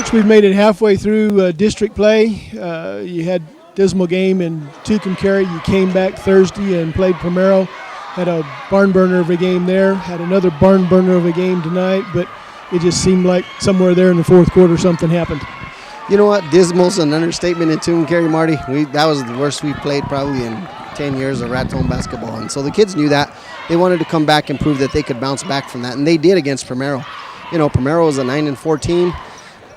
Coach, we've made it halfway through district play. You had dismal game in Tucumcari. You came back Thursday and played Primero. Had a barn burner of a game there. Had another barn burner of a game tonight, but it just seemed like somewhere there in the fourth quarter something happened. You know what? Dismal's an understatement in Tucumcari, Marty. That was the worst we've played probably in 10 years of Raton basketball. And so the kids knew that. They wanted to come back and prove that they could bounce back from that, and they did against Primero. You know, Primero was a 9-4 team.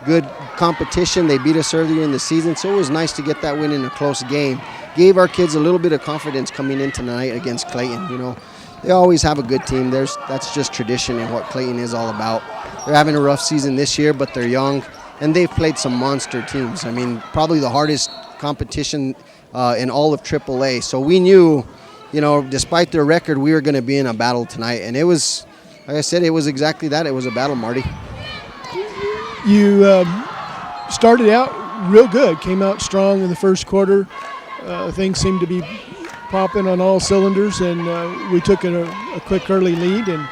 Good competition. They beat us earlier in the season, so it was nice to get that win in a close game. Gave our kids a little bit of confidence coming in tonight against Clayton. You know, they always have a good team. That's just tradition and what Clayton is all about. They're having a rough season this year, but they're young, and they've played some monster teams. I mean, probably the hardest competition in all of AAA. So we knew, you know, despite their record, we were going to be in a battle tonight, and it was, like I said, it was exactly that. It was a battle, Marty. You started out real good, came out strong in the first quarter. Things seemed to be popping on all cylinders, and we took a quick early lead, and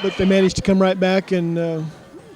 but they managed to come right back and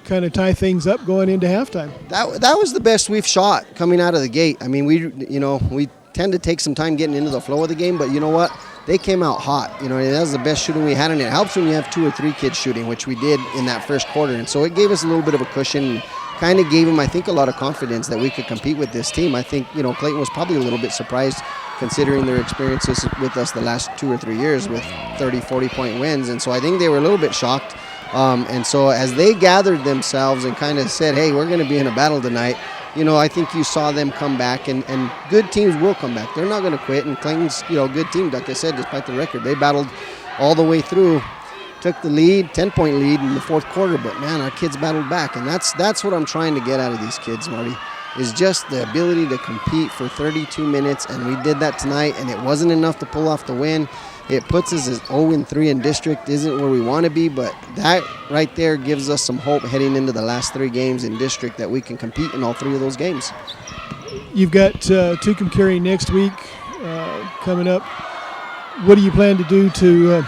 kind of tie things up going into halftime. That was the best we've shot coming out of the gate. I mean, we tend to take some time getting into the flow of the game, but you know what? They came out hot. You know, that was the best shooting we had, and it helps when you have 2 or 3 kids shooting, which we did in that first quarter. And so it gave us a little bit of a cushion, kind of gave them, I think, a lot of confidence that we could compete with this team. I think, you know, Clayton was probably a little bit surprised considering their experiences with us the last 2 or 3 years with 30, 40-point wins. And so I think they were a little bit shocked. And so as they gathered themselves and kind of said, hey, we're going to be in a battle tonight, you know, I think you saw them come back, and good teams will come back. They're not going to quit, and Clayton's, you know, good team, like I said, despite the record. They battled all the way through, took the lead, 10-point lead in the fourth quarter, but, man, our kids battled back, and that's what I'm trying to get out of these kids, Marty, is just the ability to compete for 32 minutes, and we did that tonight, and it wasn't enough to pull off the win. It puts us as 0-3 in district. Isn't where we want to be, but that right there gives us some hope heading into the last 3 games in district that we can compete in all 3 of those games. You've got Tucumcari next week coming up. What do you plan to do to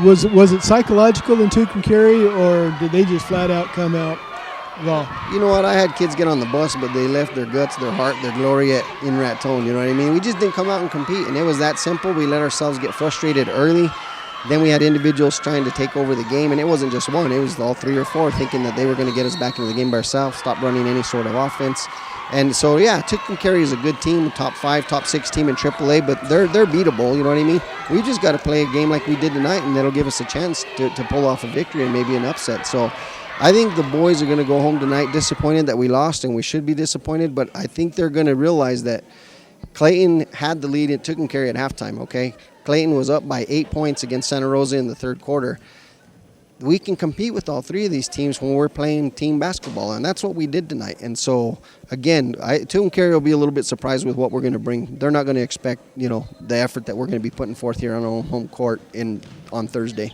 was it psychological in Tucumcari, or did they just flat out come out raw? You know what? I had kids get on the bus, but they left their guts, their heart, their glory in Raton. You know what I mean? We just didn't come out and compete, and it was that simple. We let ourselves get frustrated early. Then we had individuals trying to take over the game, and it wasn't just one. It was all 3 or 4 thinking that they were going to get us back into the game by ourselves, stop running any sort of offense. And so, yeah, Tucumcari is a good team, top 5, top 6 team in AAA, but they're beatable, you know what I mean? We just got to play a game like we did tonight, and that'll give us a chance to pull off a victory and maybe an upset. So I think the boys are going to go home tonight disappointed that we lost, and we should be disappointed, but I think they're going to realize that Clayton had the lead at Tucumcari at halftime, okay? Clayton was up by 8 points against Santa Rosa in the third quarter. We can compete with all 3 of these teams when we're playing team basketball, and that's what we did tonight. And so, again, Tucumcari will be a little bit surprised with what we're going to bring. They're not going to expect, you know, the effort that we're going to be putting forth here on our home court on Thursday.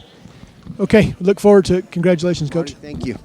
Okay, look forward to it. Congratulations, Coach. Thank you.